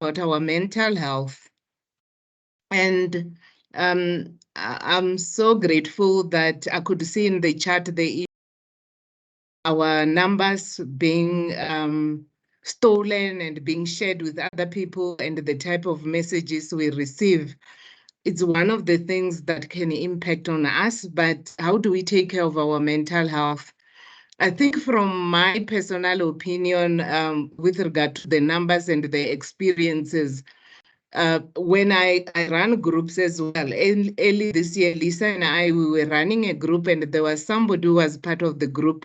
about our mental health. And I'm so grateful that I could see in the chat our numbers being stolen and being shared with other people and the type of messages we receive. It's one of the things that can impact on us, but how do we take care of our mental health? I think from my personal opinion, with regard to the numbers and the experiences, when I run groups as well, early this year, Lisa and I, we were running a group, and there was somebody who was part of the group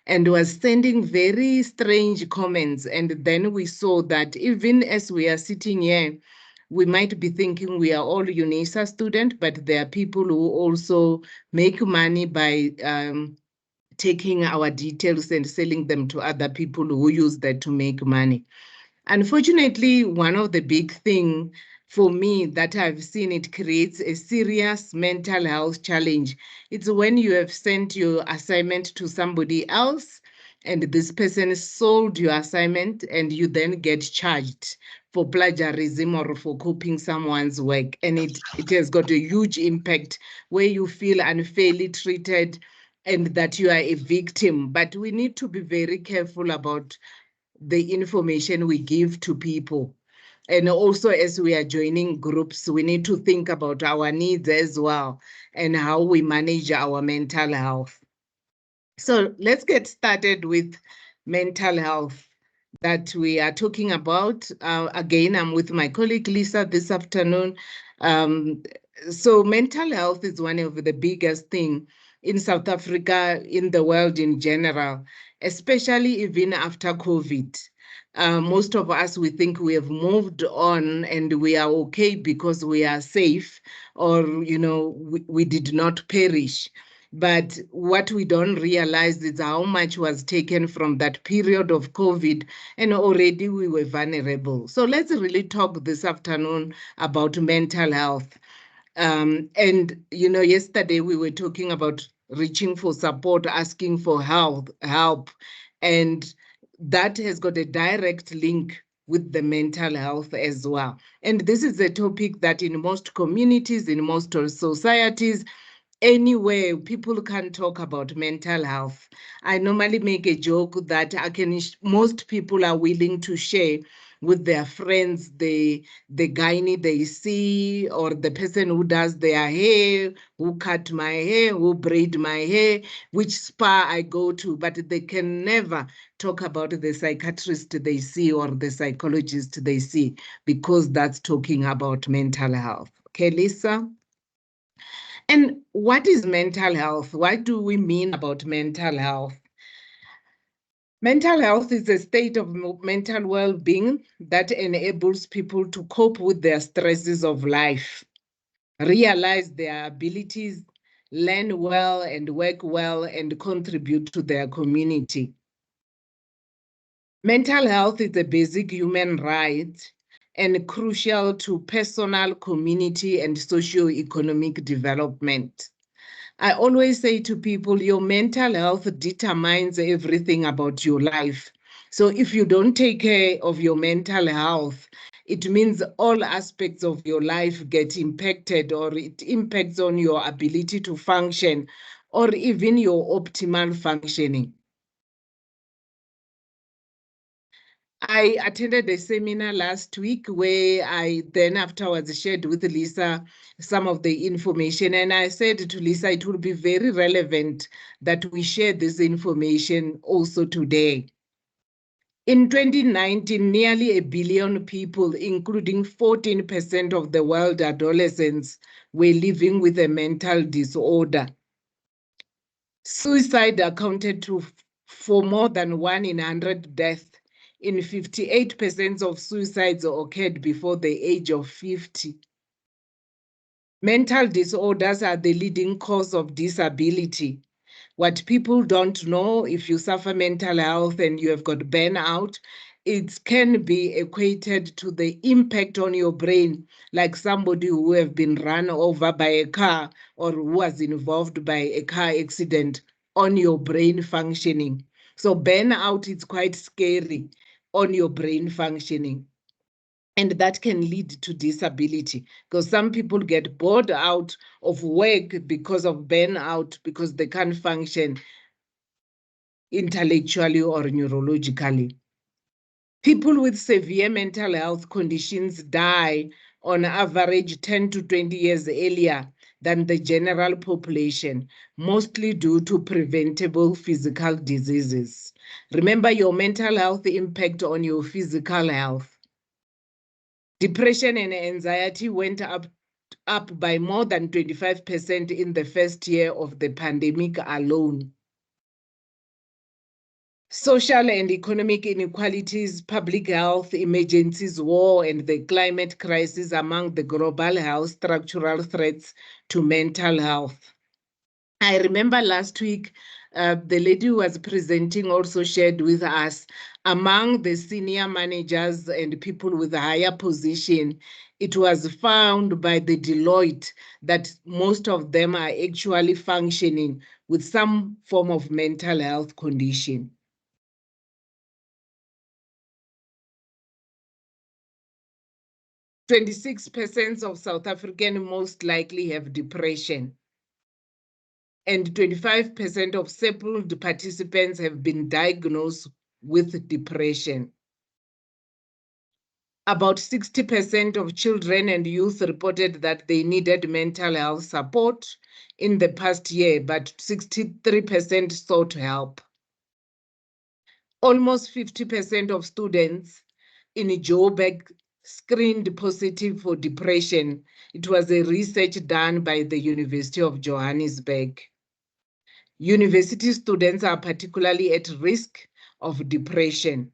and was sending very strange comments. And then we saw that even as we are sitting here, we might be thinking we are all UNISA students, but there are people who also make money by taking our details and selling them to other people who use that to make money. Unfortunately, one of the big things for me that I've seen, it creates a serious mental health challenge. It's when you have sent your assignment to somebody else and this person sold your assignment and you then get charged for plagiarism or for copying someone's work. And it has got a huge impact where you feel unfairly treated and that you are a victim. But we need to be very careful about the information we give to people. And also, as we are joining groups, we need to think about our needs as well and how we manage our mental health. So let's get started with mental health that we are talking about. Again, I'm with my colleague Lisa this afternoon. So mental health is one of the biggest things in South Africa, in the world in general, especially even after COVID. Most of us, we think we have moved on and we are okay because we are safe, or, we did not perish. But what we don't realize is how much was taken from that period of COVID, and already we were vulnerable. So let's really talk this afternoon about mental health. And, yesterday we were talking about reaching for support, asking for help, and that has got a direct link with the mental health as well. And this is a topic that in most communities, in most societies, anywhere people can talk about mental health. I normally make a joke that most people are willing to share with their friends the gynae they see, or the person who does their hair, who cut my hair, who braid my hair, which spa I go to, but they can never talk about the psychiatrist they see or the psychologist they see, because that's talking about mental health. Okay, Lisa? And what is mental health? What do we mean about mental health? Mental health is a state of mental well-being that enables people to cope with their stresses of life, realize their abilities, learn well and work well, and contribute to their community. Mental health is a basic human right and crucial to personal, community, and socio-economic development. I always say to people, your mental health determines everything about your life. So if you don't take care of your mental health, it means all aspects of your life get impacted, or it impacts on your ability to function, or even your optimal functioning. I attended a seminar last week where I then afterwards shared with Lisa some of the information. And I said to Lisa, it will be very relevant that we share this information also today. In 2019, nearly 1 billion people, including 14% of the world adolescents, were living with a mental disorder. Suicide accounted for more than 1 in 100 deaths. In 58% of suicides occurred before the age of 50. Mental disorders are the leading cause of disability. What people don't know, if you suffer mental health and you have got burnout, it can be equated to the impact on your brain, like somebody who have been run over by a car or who was involved by a car accident, on your brain functioning. So burnout is quite scary on your brain functioning. And that can lead to disability, because some people get bored out of work because of burnout, because they can't function intellectually or neurologically. People with severe mental health conditions die on average 10 to 20 years earlier than the general population, mostly due to preventable physical diseases. Remember your mental health impact on your physical health. Depression and anxiety went up by more than 25% in the first year of the pandemic alone. Social and economic inequalities, public health emergencies, war, and the climate crisis among the global health structural threats to mental health. I remember last week, the lady who was presenting also shared with us, among the senior managers and people with a higher position, it was found by the Deloitte that most of them are actually functioning with some form of mental health condition. 26% of South Africans most likely have depression, and 25% of sampled participants have been diagnosed with depression. About 60% of children and youth reported that they needed mental health support in the past year, but 63% sought help. Almost 50% of students in Joburg screened positive for depression. It was a research done by the University of Johannesburg. University students are particularly at risk of depression.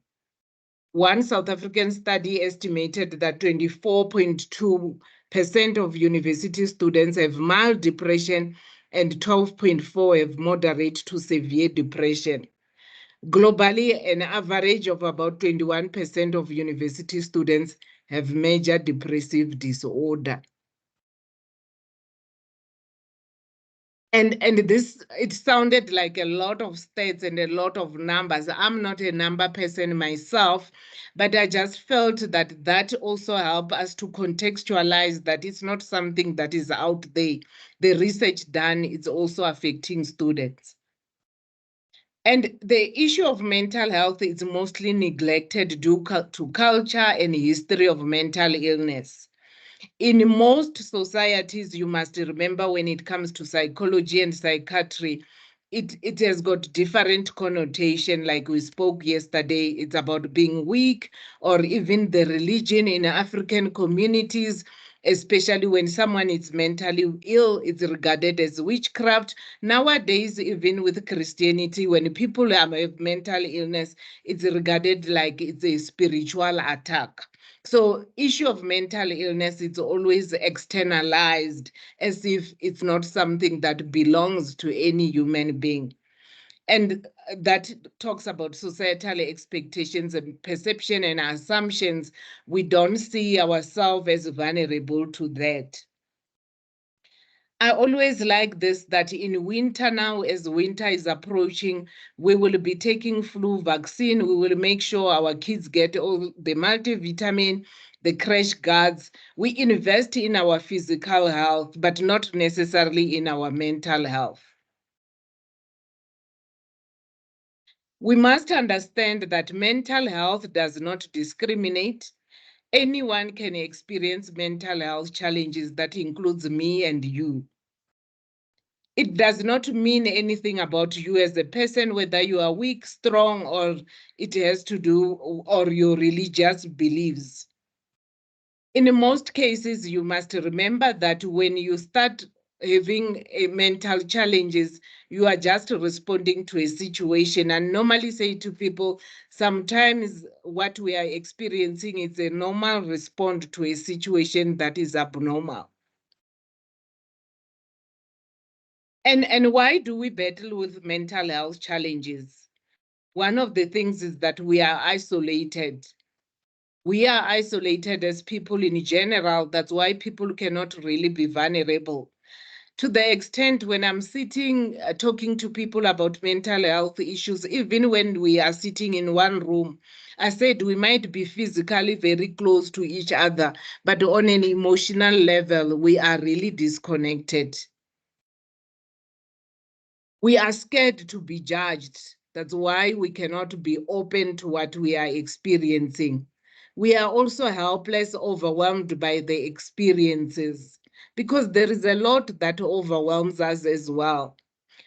One South African study estimated that 24.2% of university students have mild depression and 12.4% have moderate to severe depression. Globally, an average of about 21% of university students have major depressive disorder. And this, it sounded like a lot of stats and a lot of numbers. I'm not a number person myself, but I just felt that that also helped us to contextualize that it's not something that is out there. The research done is also affecting students. And the issue of mental health is mostly neglected due to culture and history of mental illness. In most societies, you must remember when it comes to psychology and psychiatry, it has got different connotation. Like we spoke yesterday, it's about being weak, or even the religion in African communities, especially when someone is mentally ill, it's regarded as witchcraft. Nowadays, even with Christianity, when people have mental illness, it's regarded like it's a spiritual attack. So issue of mental illness is always externalized as if it's not something that belongs to any human being. And that talks about societal expectations and perception and assumptions. We don't see ourselves as vulnerable to that. I always like this, that in winter now, as winter is approaching, we will be taking flu vaccine. We will make sure our kids get all the multivitamin, the crash guards. We invest in our physical health, but not necessarily in our mental health. We must understand that mental health does not discriminate. Anyone can experience mental health challenges. That includes me and you. It does not mean anything about you as a person, whether you are weak, strong, or it has to do, or your religious beliefs. In most cases, you must remember that when you start having mental challenges, you are just responding to a situation. And normally say to people, sometimes what we are experiencing is a normal response to a situation that is abnormal. And why do we battle with mental health challenges? One of the things is that we are isolated. We are isolated as people in general. That's why people cannot really be vulnerable. To the extent when I'm sitting, talking to people about mental health issues, even when we are sitting in one room, I said we might be physically very close to each other, but on an emotional level, we are really disconnected. We are scared to be judged. That's why we cannot be open to what we are experiencing. We are also helpless, overwhelmed by the experiences, because there is a lot that overwhelms us as well.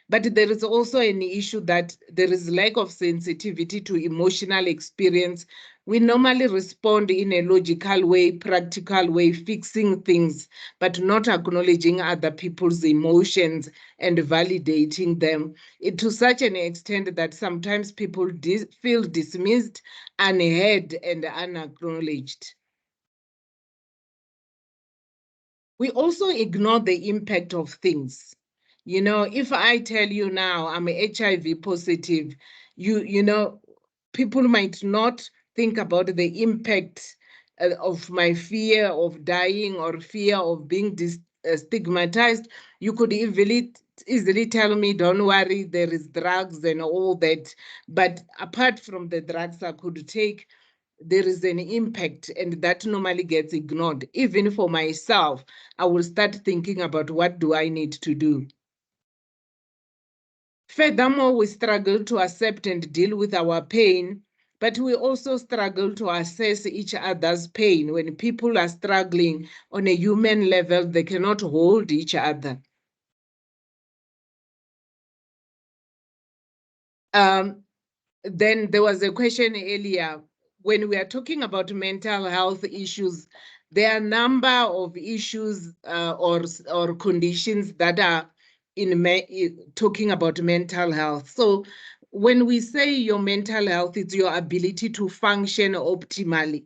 But there is also an issue that there is lack of sensitivity to emotional experience. We normally respond in a logical way, practical way, fixing things, but not acknowledging other people's emotions and validating them, to such an extent that sometimes people feel dismissed, unheard, and unacknowledged. We also ignore the impact of things. You know, if I tell you now I'm HIV positive, you know, people might not think about the impact of my fear of dying or fear of being stigmatized. You could easily tell me, don't worry, there is drugs and all that. But apart from the drugs I could take, there is an impact, and that normally gets ignored. Even for myself, I will start thinking about what do I need to do. Furthermore, we struggle to accept and deal with our pain, but we also struggle to assess each other's pain. When people are struggling on a human level, they cannot hold each other. Then there was a question earlier. When we are talking about mental health issues, there are a number of issues or conditions that are talking about mental health. So when we say your mental health, it's your ability to function optimally.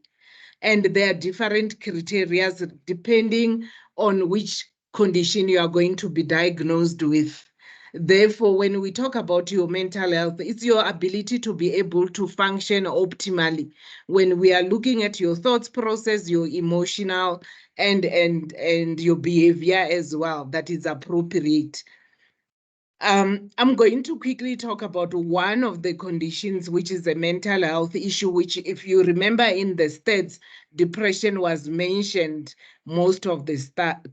And there are different criteria depending on which condition you are going to be diagnosed with. Therefore, when we talk about your mental health, it's your ability to be able to function optimally. When we are looking at your thoughts process, your emotional and your behavior as well, that is appropriate. I'm going to quickly talk about one of the conditions, which is a mental health issue, which, if you remember in the States, depression was mentioned most of the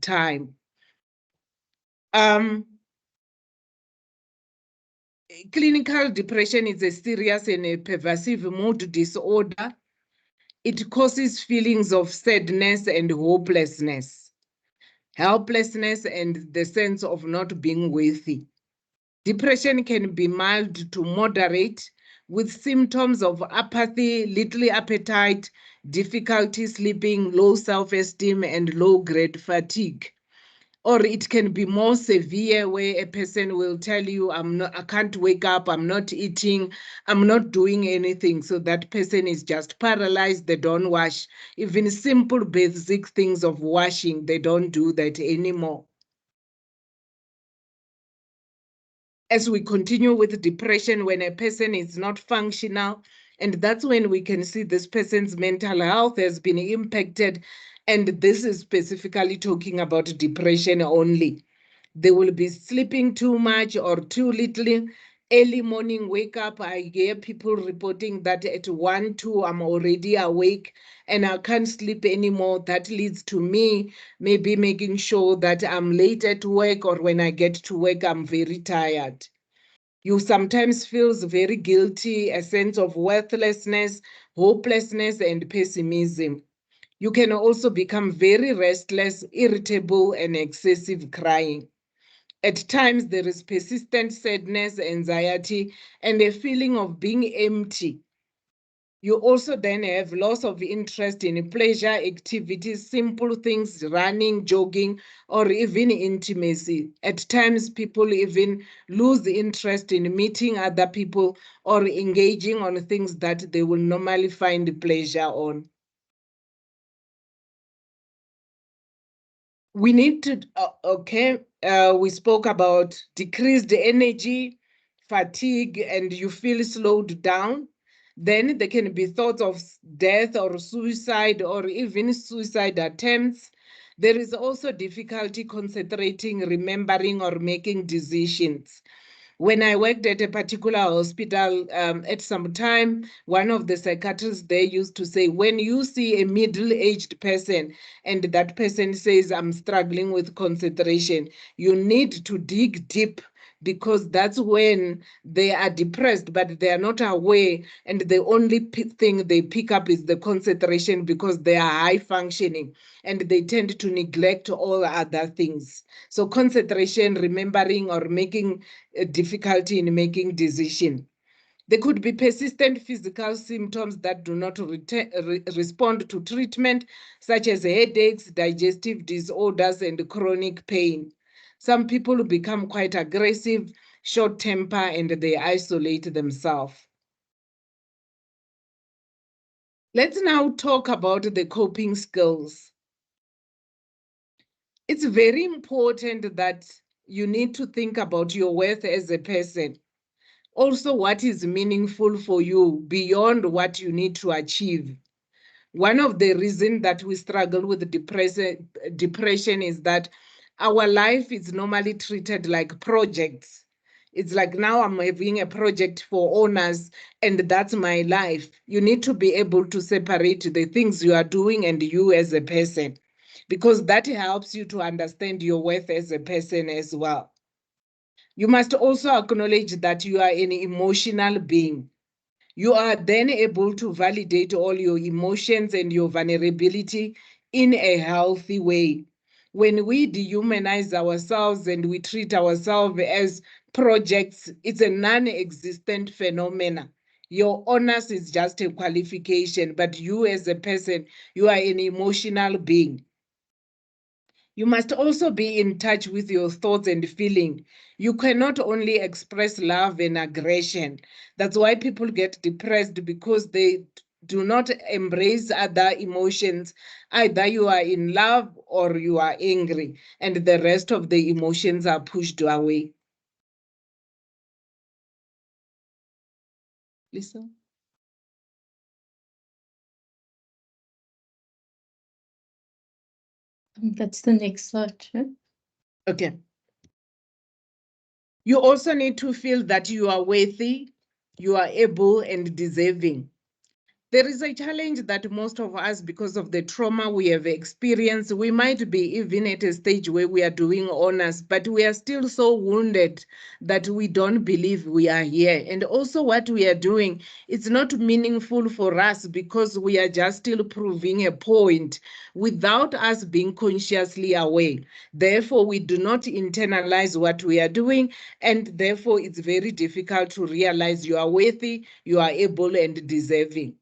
time. Clinical depression is a serious and a pervasive mood disorder. It causes feelings of sadness and hopelessness, helplessness, and the sense of not being worthy. Depression can be mild to moderate, with symptoms of apathy, little appetite, difficulty sleeping, low self-esteem, and low-grade fatigue. Or it can be more severe, where a person will tell you, I can't wake up, I'm not eating, I'm not doing anything. So that person is just paralyzed, they don't wash. Even simple basic things of washing, they don't do that anymore. As we continue with depression, when a person is not functional, and that's when we can see this person's mental health has been impacted. And this is specifically talking about depression only. They will be sleeping too much or too little. Early morning wake up, I hear people reporting that at 1, 2, I'm already awake and I can't sleep anymore. That leads to me maybe making sure that I'm late at work, or when I get to work, I'm very tired. You sometimes feel very guilty, a sense of worthlessness, hopelessness, and pessimism. You can also become very restless, irritable, and excessive crying. At times, there is persistent sadness, anxiety, and a feeling of being empty. You also then have loss of interest in pleasure activities, simple things, running, jogging, or even intimacy. At times, people even lose interest in meeting other people or engaging on things that they will normally find pleasure on. We need to, we spoke about decreased energy, fatigue, and you feel slowed down. Then there can be thoughts of death or suicide, or even suicide attempts. There is also difficulty concentrating, remembering, or making decisions. When I worked at a particular hospital, at some time, one of the psychiatrists there used to say, when you see a middle-aged person and that person says, I'm struggling with concentration, you need to dig deep, because that's when they are depressed, but they are not aware, and the only thing they pick up is the concentration, because they are high functioning and they tend to neglect all other things. So concentration, remembering, or making difficulty in making decision. There could be persistent physical symptoms that do not respond to treatment, such as headaches, digestive disorders, and chronic pain. Some people become quite aggressive, short temper, and they isolate themselves. Let's now talk about the coping skills. It's very important that you need to think about your worth as a person. Also, what is meaningful for you beyond what you need to achieve. One of the reasons that we struggle with depression is that our life is normally treated like projects. It's like, now I'm having a project for owners, and that's my life. You need to be able to separate the things you are doing and you as a person, because that helps you to understand your worth as a person as well. You must also acknowledge that you are an emotional being. You are then able to validate all your emotions and your vulnerability in a healthy way. When we dehumanize ourselves and we treat ourselves as projects, it's a non-existent phenomenon. Your honors is just a qualification, but you as a person, you are an emotional being. You must also be in touch with your thoughts and feeling. You cannot only express love and aggression. That's why people get depressed, because they do not embrace other emotions. Either you are in love or you are angry, and the rest of the emotions are pushed away. Lisa? That's the next slide. Okay. You also need to feel that you are worthy, you are able and deserving. There is a challenge that most of us, because of the trauma we have experienced, we might be even at a stage where we are doing honors, but we are still so wounded that we don't believe we are here. And also what we are doing, it's not meaningful for us, because we are just still proving a point without us being consciously aware. Therefore, we do not internalize what we are doing, and therefore it's very difficult to realize you are worthy, you are able and deserving.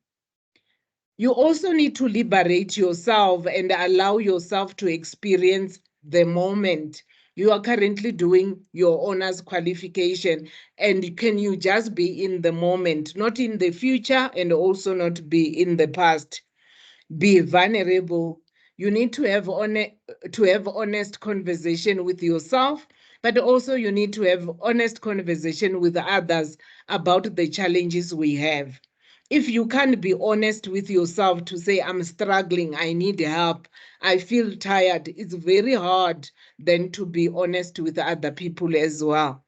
You also need to liberate yourself and allow yourself to experience the moment. You are currently doing your honors qualification, and can you just be in the moment, not in the future, and also not be in the past. Be vulnerable. You need to have honest conversation with yourself, but also you need to have honest conversation with others about the challenges we have. If you can't be honest with yourself to say, I'm struggling, I need help, I feel tired, it's very hard then to be honest with other people as well.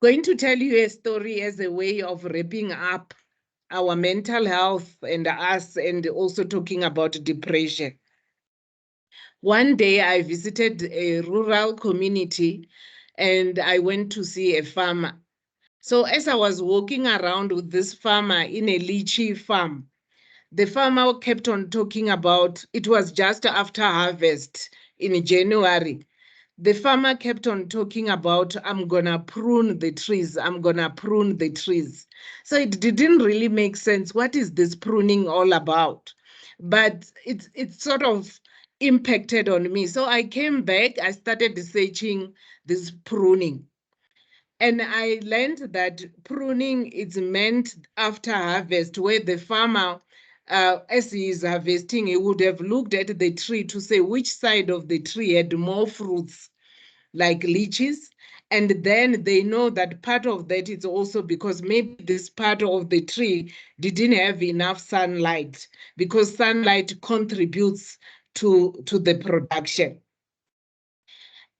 Going to tell you a story as a way of wrapping up our mental health and us, and also talking about depression. One day I visited a rural community and I went to see a farmer. So as I was walking around with this farmer in a lychee farm, the farmer kept on talking about, it was just after harvest in January. The farmer kept on talking about, I'm gonna prune the trees, I'm gonna prune the trees. So it didn't really make sense. What is this pruning all about? But it sort of impacted on me. So I came back, I started researching this pruning. And I learned that pruning is meant after harvest, where the farmer, as he is harvesting, he would have looked at the tree to say which side of the tree had more fruits, like lychees. And then they know that part of that is also because maybe this part of the tree didn't have enough sunlight, because sunlight contributes to the production.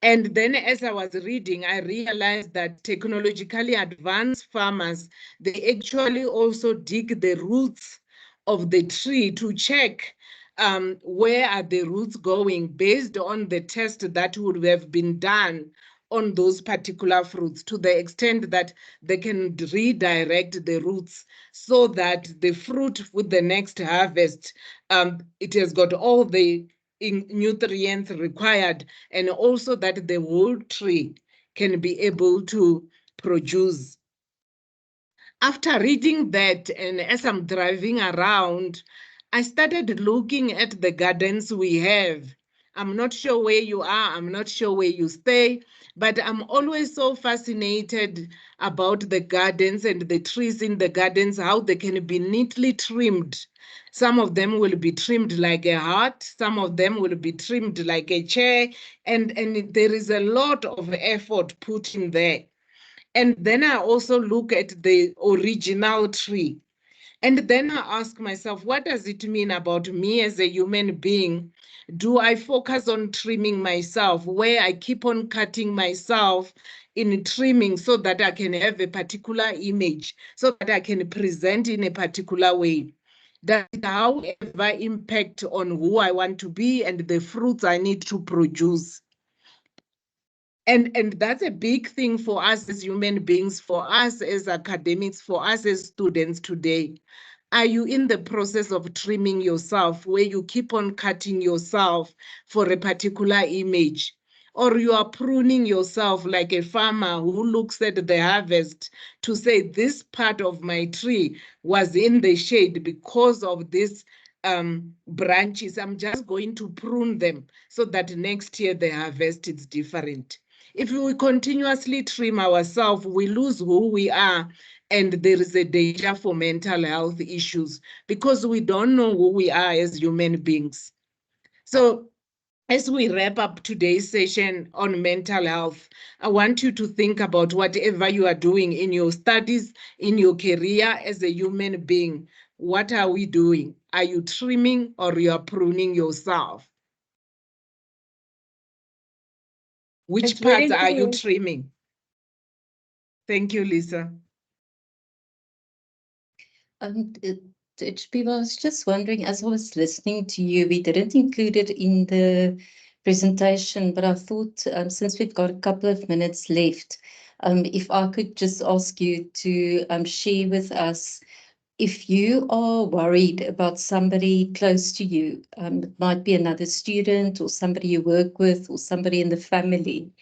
And then as I was reading, I realized that technologically advanced farmers, they actually also dig the roots of the tree to check where are the roots going based on the test that would have been done on those particular fruits, to the extent that they can redirect the roots so that the fruit with the next harvest, it has got all the nutrients required, and also that the whole tree can be able to produce. After reading that, and as I'm driving around, I started looking at the gardens we have. I'm not sure where you are, I'm not sure where you stay, but I'm always so fascinated about the gardens and the trees in the gardens, how they can be neatly trimmed. Some of them will be trimmed like a heart, some of them will be trimmed like a chair, and there is a lot of effort put in there. And then I also look at the original tree. And then I ask myself, what does it mean about me as a human being? Do I focus on trimming myself, where I keep on cutting myself in trimming so that I can have a particular image, so that I can present in a particular way? Does it, however, impact on who I want to be and the fruits I need to produce? And that's a big thing for us as human beings, for us as academics, for us as students today. Are you in the process of trimming yourself, where you keep on cutting yourself for a particular image? Or you are pruning yourself like a farmer who looks at the harvest to say, this part of my tree was in the shade because of this branches. I'm just going to prune them so that next year the harvest is different. If we continuously trim ourselves, we lose who we are, and there is a danger for mental health issues because we don't know who we are as human beings. So as we wrap up today's session on mental health, I want you to think about whatever you are doing in your studies, in your career as a human being. What are we doing? Are you trimming or you are pruning yourself? Which It's very parts are you good. trimming? Thank you, Lisa. Um, it, I was just wondering, as I was listening to you, we didn't include it in the presentation, but I thought since we've got a couple of minutes left, if I could just ask you to share with us, if you are worried about somebody close to you, it might be another student or somebody you work with or somebody in the family,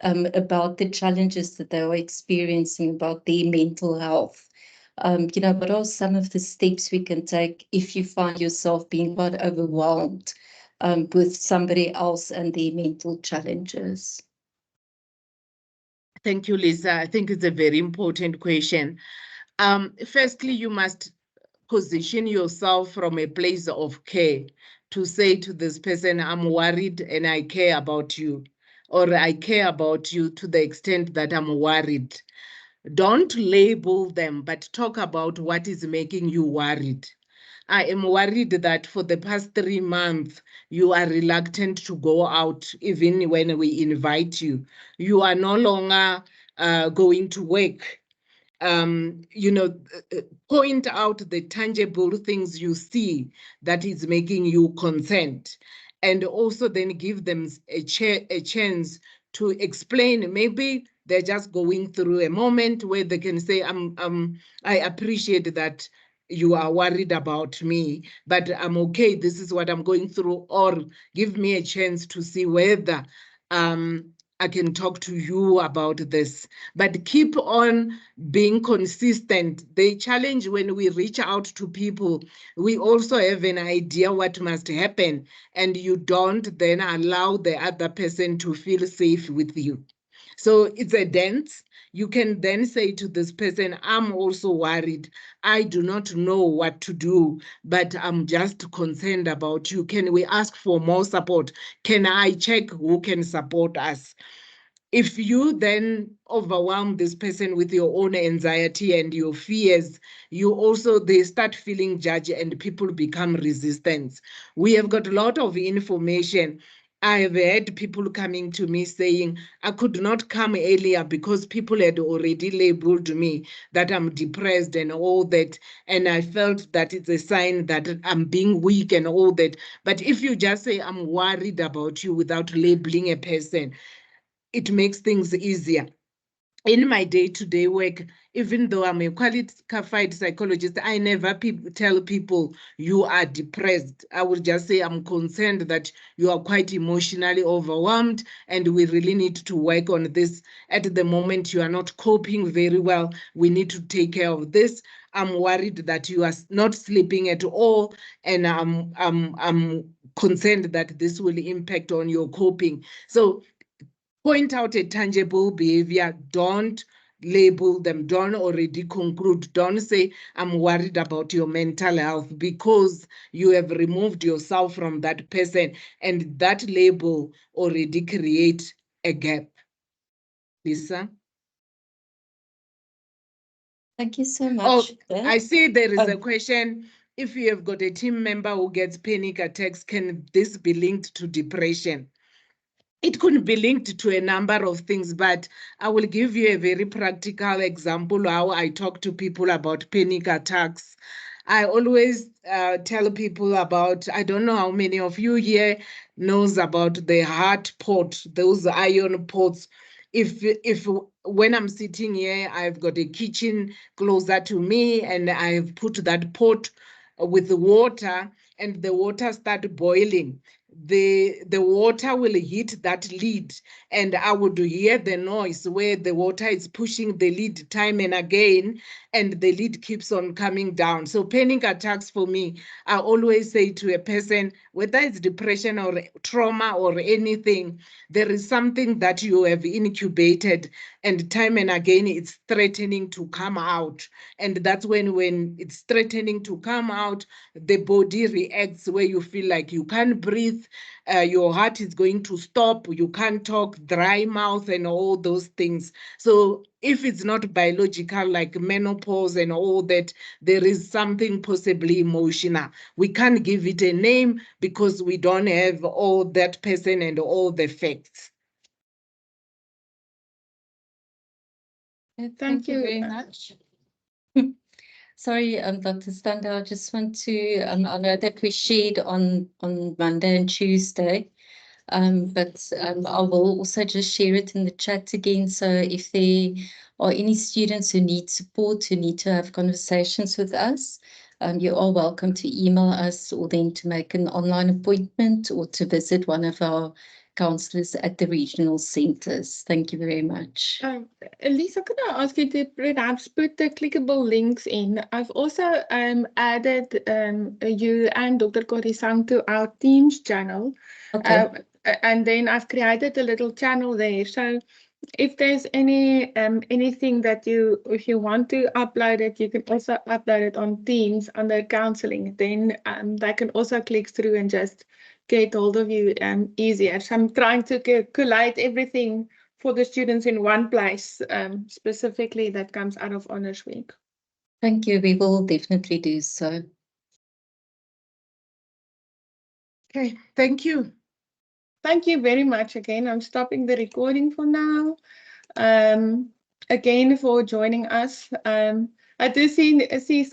about the challenges that they are experiencing, about their mental health. What are some of the steps we can take if you find yourself being quite overwhelmed with somebody else and their mental challenges? Thank you, Lisa. I think it's a very important question. Firstly, you must position yourself from a place of care to say to this person, I'm worried and I care about you, or I care about you to the extent that I'm worried. Don't label them, but talk about what is making you worried. I am worried that for the past 3 months, you are reluctant to go out, even when we invite you. You are no longer going to work. Point out the tangible things you see that is making you concerned, and also then give them a chance to explain. Maybe they're just going through a moment where they can say, I appreciate that you are worried about me, but I'm okay. This is what I'm going through. Or give me a chance to see whether I can talk to you about this. But keep on being consistent. The challenge when we reach out to people, we also have an idea what must happen, and you don't then allow the other person to feel safe with you. So it's a dance. You can then say to this person, I'm also worried. I do not know what to do, but I'm just concerned about you. Can we ask for more support? Can I check who can support us? If you then overwhelm this person with your own anxiety and your fears, they start feeling judged and people become resistant. We have got a lot of information. I've had people coming to me saying, I could not come earlier because people had already labeled me that I'm depressed and all that. And I felt that it's a sign that I'm being weak and all that. But if you just say, I'm worried about you without labeling a person, it makes things easier. In my day-to-day work, even though I'm a qualified psychologist, I never tell people you are depressed. I will just say I'm concerned that you are quite emotionally overwhelmed and we really need to work on this. At the moment, you are not coping very well. We need to take care of this. I'm worried that you are not sleeping at all, and I'm concerned that this will impact on your coping. So point out a tangible behavior. Don't label them. Don't already conclude. Don't say, I'm worried about your mental health, because you have removed yourself from that person, and that label already creates a gap. Lisa? Thank you so Oh, much. I see there is a question. If you have got a team member who gets panic attacks, can this be linked to depression? It could be linked to a number of things, but I will give you a very practical example how I talk to people about panic attacks. I always tell people about, I don't know how many of you here knows about the heart pot, those iron pots. If when I'm sitting here, I've got a kitchen closer to me and I've put that pot with the water, and the water start boiling, the water will hit that lid, and I would hear the noise where the water is pushing the lid time and again, and the lid keeps on coming down. So panic attacks for me, I always say to a person, whether it's depression or trauma or anything, there is something that you have incubated, and time and again it's threatening to come out. And that's when it's threatening to come out, the body reacts where you feel like you can't breathe, your heart is going to stop, you can't talk, dry mouth, and all those things. So if it's not biological, like menopause and all that, there is something possibly emotional. We can't give it a name because we don't have all that person and all the facts. Thank you very much. Sorry, Dr. Stander, I just want to, I know that we shared on Monday and Tuesday, but I will also just share it in the chat again. So if there are any students who need support, who need to have conversations with us, you are welcome to email us, or then to make an online appointment, or to visit one of our counselors at the regional centers. Thank you very much. Lisa, could I ask you to perhaps put the clickable links in? I've also added you and Dr. Korisang to our Teams channel. Okay. And then I've created a little channel there. So if there's anything that if you want to upload it, you can also upload it on Teams under counseling. Then they can also click through and just get hold of you easier. So I'm trying to collate everything for the students in one place, specifically that comes out of Honours Week. Thank you. We will definitely do so. Okay, thank you. Thank you very much again. I'm stopping the recording for now. Again, for joining us. I do see